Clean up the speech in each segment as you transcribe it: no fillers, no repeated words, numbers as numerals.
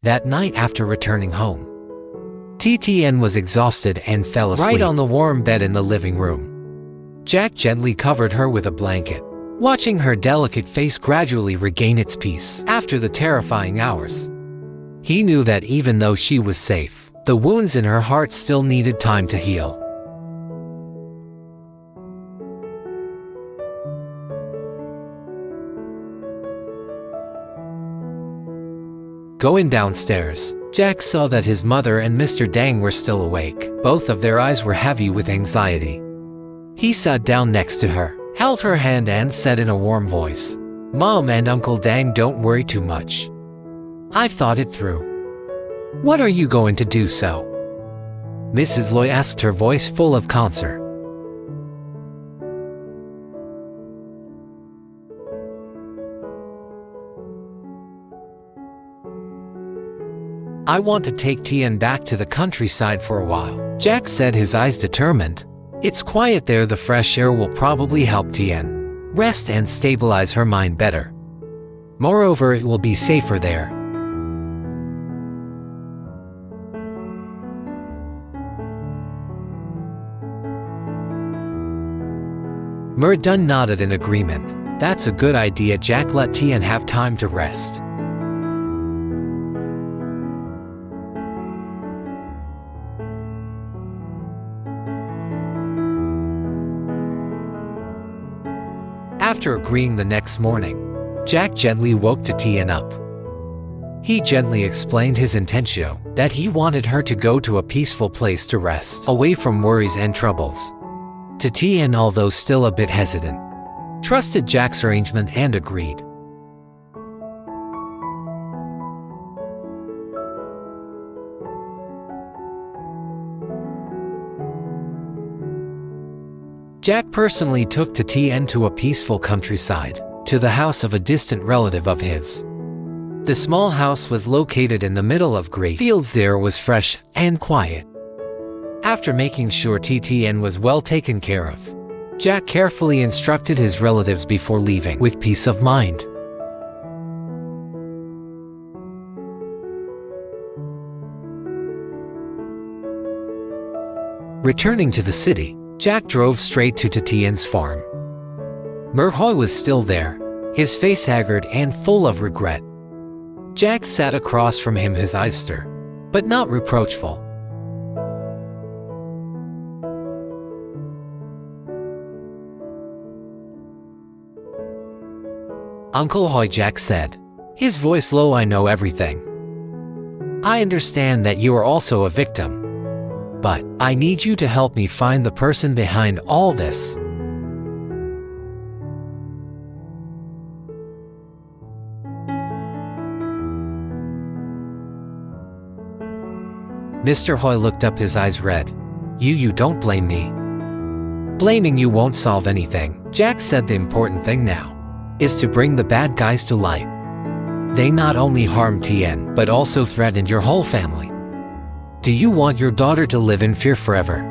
That night after returning home, Tien was exhausted and fell asleep right on the warm bed in the living room. Jack gently covered her with a blanket, watching her delicate face gradually regain its peace after the terrifying hours. He knew that even though she was safe, the wounds in her heart still needed time to heal. Going downstairs, Jack saw that his mother and Mr. Dang were still awake. Both of their eyes were heavy with anxiety. He sat down next to her, held her hand and said in a warm voice, "Mom and Uncle Dang, don't worry too much. I've thought it through. What are you going to do so?" Mrs. Loy asked, her voice full of concern. "I want to take Tien back to the countryside for a while," Jack said, his eyes determined. "It's quiet there, the fresh air will probably help Tien rest and stabilize her mind better. Moreover, it will be safer there." Murdun nodded in agreement. "That's a good idea, Jack. Let Tien have time to rest." After agreeing the next morning, Jack gently woke Tien up. He gently explained his intention, that he wanted her to go to a peaceful place to rest, away from worries and troubles. Tien, although still a bit hesitant, trusted Jack's arrangement and agreed. Jack personally took Tien to a peaceful countryside, to the house of a distant relative of his. The small house was located in the middle of great fields. There was fresh and quiet. After making sure Tien was well taken care of, Jack carefully instructed his relatives before leaving with peace of mind. Returning to the city, Jack drove straight to Tien's farm. Merhoy was still there, his face haggard and full of regret. Jack sat across from him, his eyes stern, but not reproachful. "Uncle Hoy," Jack said, his voice low, "I know everything. I understand that you are also a victim. But I need you to help me find the person behind all this." Mr. Hoy looked up, his eyes red. You don't blame me. Blaming you won't solve anything." Jack said, "The important thing now is to bring the bad guys to light. They not only harmed Tien, but also threatened your whole family. Do you want your daughter to live in fear forever?"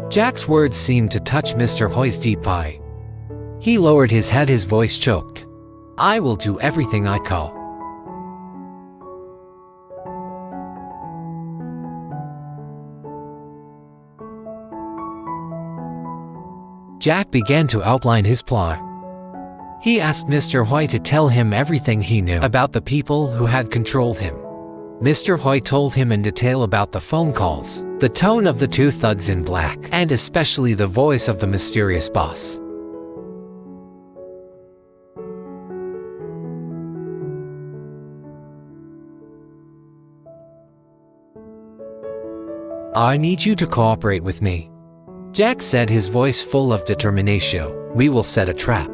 Jack's words seemed to touch Mr. Hoy's deep eye. He lowered his head, his voice choked. "I will do everything I can." Jack began to outline his plan. He asked Mr. Hoy to tell him everything he knew about the people who had controlled him. Mr. Hoy told him in detail about the phone calls, the tone of the two thugs in black, and especially the voice of the mysterious boss. "I need you to cooperate with me," Jack said, his voice full of determination. "We will set a trap.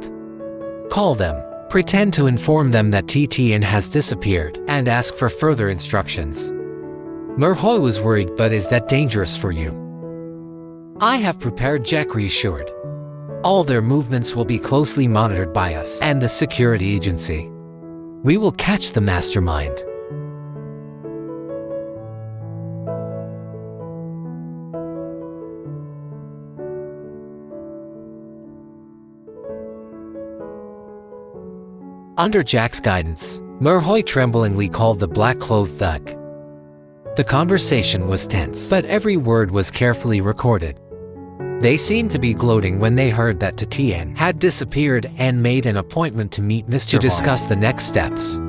Call them, pretend to inform them that Tien has disappeared, and ask for further instructions." Merhoy was worried. "But is that dangerous for you?" "I have prepared," Jack reassured. "All their movements will be closely monitored by us and the security agency. We will catch the mastermind." Under Jack's guidance, Merhoy tremblingly called the black-clothed thug. The conversation was tense, but every word was carefully recorded. They seemed to be gloating when they heard that Tien had disappeared and made an appointment to meet Mr. to discuss the next steps.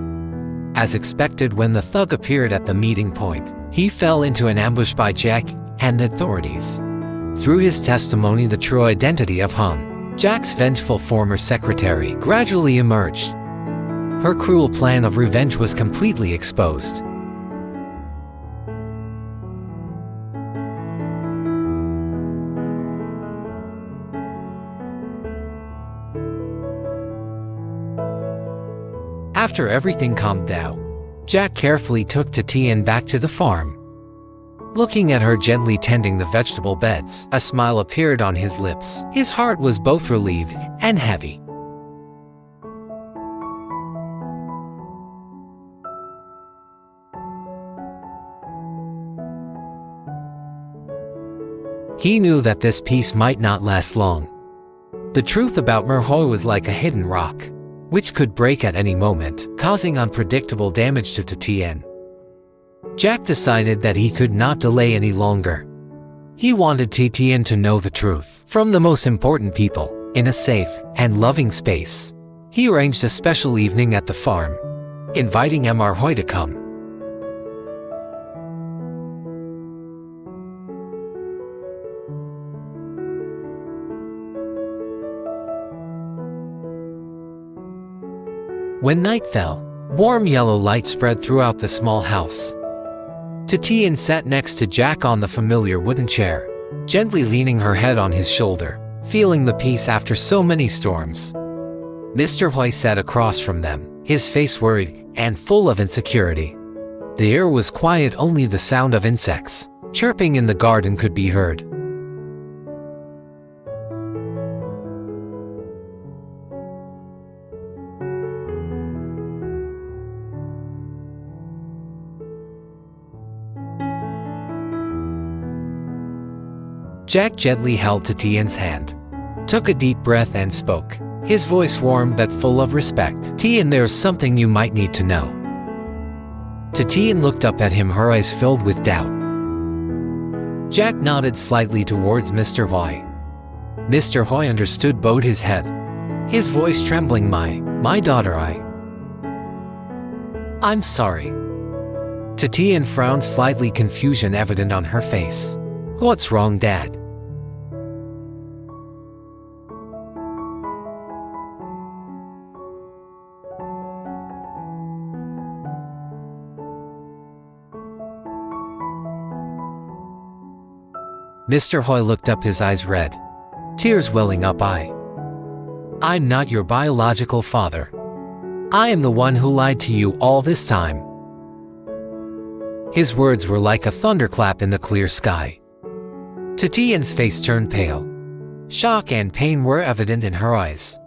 As expected, when the thug appeared at the meeting point, he fell into an ambush by Jack and the authorities. Through his testimony, the true identity of Jack's vengeful former secretary, gradually emerged. Her cruel plan of revenge was completely exposed. After everything calmed down, Jack carefully took Tien back to the farm. Looking at her gently tending the vegetable beds, a smile appeared on his lips. His heart was both relieved and heavy. He knew that this peace might not last long. The truth about Merhoy was like a hidden rock, which could break at any moment, causing unpredictable damage to Tien. Jack decided that he could not delay any longer. He wanted Tien to know the truth from the most important people, in a safe and loving space. He arranged a special evening at the farm, inviting Merhoy to come. When night fell, warm yellow light spread throughout the small house. Tien sat next to Jack on the familiar wooden chair, gently leaning her head on his shoulder, feeling the peace after so many storms. Mr. Hoy sat across from them, his face worried and full of insecurity. The air was quiet, only the sound of insects chirping in the garden could be heard. Jack gently held Tien's hand, took a deep breath and spoke, his voice warm but full of respect. "Tien, there's something you might need to know." Tien looked up at him, her eyes filled with doubt. Jack nodded slightly towards Mr. Hoy. Mr. Hoy understood, bowed his head, his voice trembling. My daughter, I'm sorry." Tien frowned slightly, confusion evident on her face. "What's wrong, Dad?" Mr. Hoy looked up, his eyes red, tears welling up. I'm not your biological father. I am the one who lied to you all this time." His words were like a thunderclap in the clear sky. Tien's face turned pale. Shock and pain were evident in her eyes.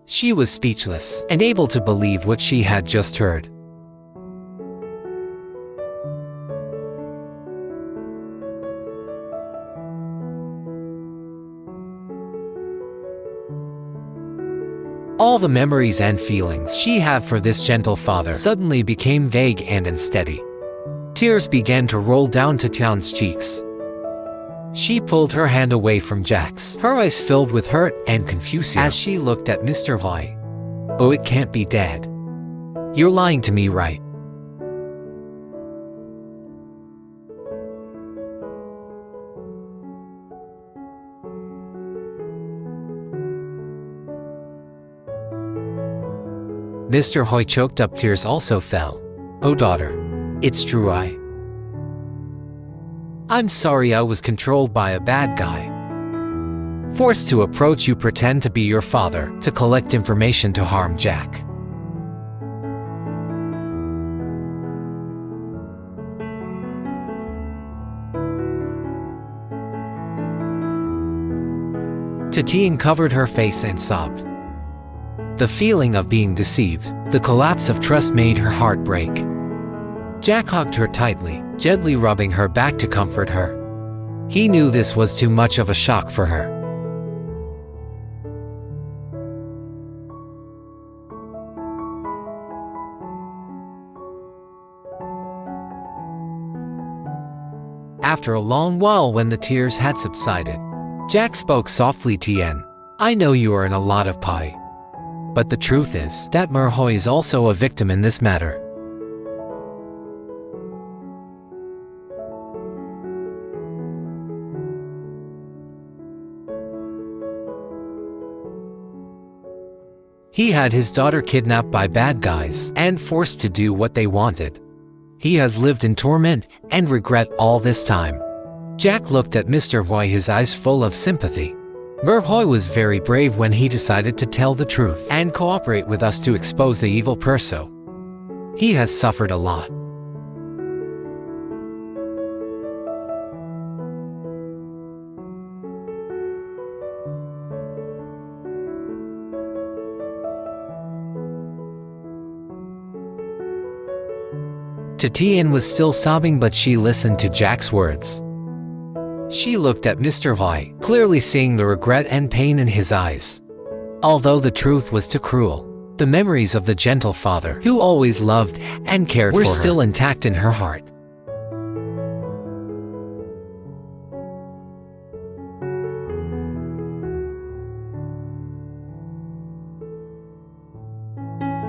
She was speechless, unable to believe what she had just heard. All the memories and feelings she had for this gentle father suddenly became vague and unsteady. Tears began to roll down Tien's cheeks. She pulled her hand away from Jack's, her eyes filled with hurt and confusion as she looked at Mr. Hoy. "Oh, it can't be, Dad. You're lying to me, right?" Mr. Hoy choked up, tears also fell. "Oh, daughter, it's true. I'm sorry, I was controlled by a bad guy. Forced to approach you, pretend to be your father, to collect information to harm Jack." Tien covered her face and sobbed. The feeling of being deceived, the collapse of trust made her heart break. Jack hugged her tightly, gently rubbing her back to comfort her. He knew this was too much of a shock for her. After a long while, when the tears had subsided, Jack spoke softly. Tien, I know you are in a lot of pie. But the truth is that Merhoi is also a victim in this matter. He had his daughter kidnapped by bad guys and forced to do what they wanted. He has lived in torment and regret all this time. Jack looked at Mr. Hoi, his eyes full of sympathy. Merhoi was very brave when he decided to tell the truth and cooperate with us to expose the evil perso. He has suffered a lot. Tien was still sobbing, but she listened to Jack's words. She looked at Mr. Hoi, clearly seeing the regret and pain in his eyes. Although the truth was too cruel, the memories of the gentle father who always loved and cared for her were still intact in her heart.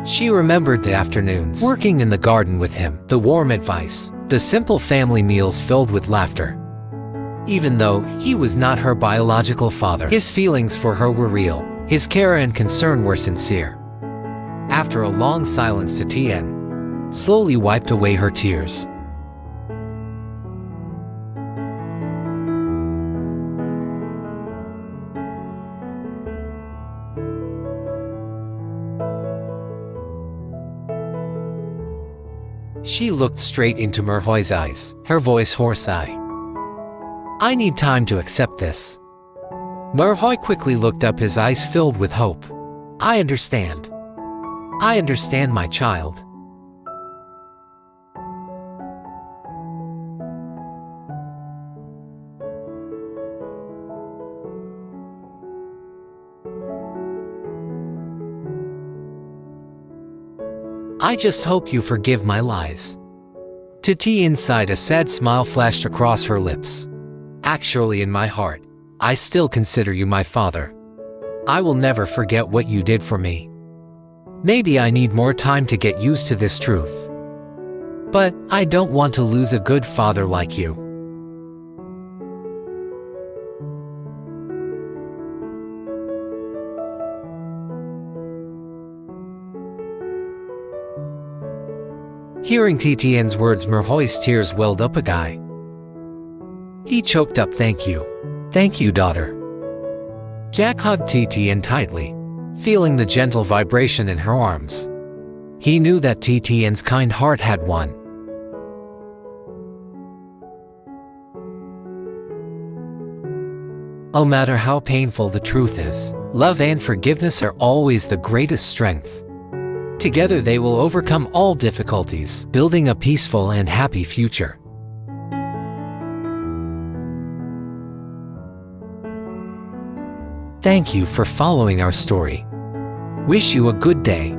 She remembered the afternoons working in the garden with him, the warm advice, the simple family meals filled with laughter. Even though he was not her biological father, his feelings for her were real, his care and concern were sincere. After a long silence, Tien slowly wiped away her tears. She looked straight into Merhoi's eyes, her voice hoarse. I need time to accept this. Merhoi quickly looked up, his eyes filled with hope. I understand. I understand, my child. I just hope you forgive my lies. Tien sighed, a sad smile flashed across her lips. Actually, in my heart, I still consider you my father. I will never forget what you did for me. Maybe I need more time to get used to this truth. But I don't want to lose a good father like you. Hearing Tien's words, Merhoi's tears welled up. He choked up. Thank you, daughter. Jack hugged Tien tightly, feeling the gentle vibration in her arms. He knew that Tien's kind heart had won. No matter how painful the truth is, love and forgiveness are always the greatest strength. Together they will overcome all difficulties, building a peaceful and happy future. Thank you for following our story. Wish you a good day.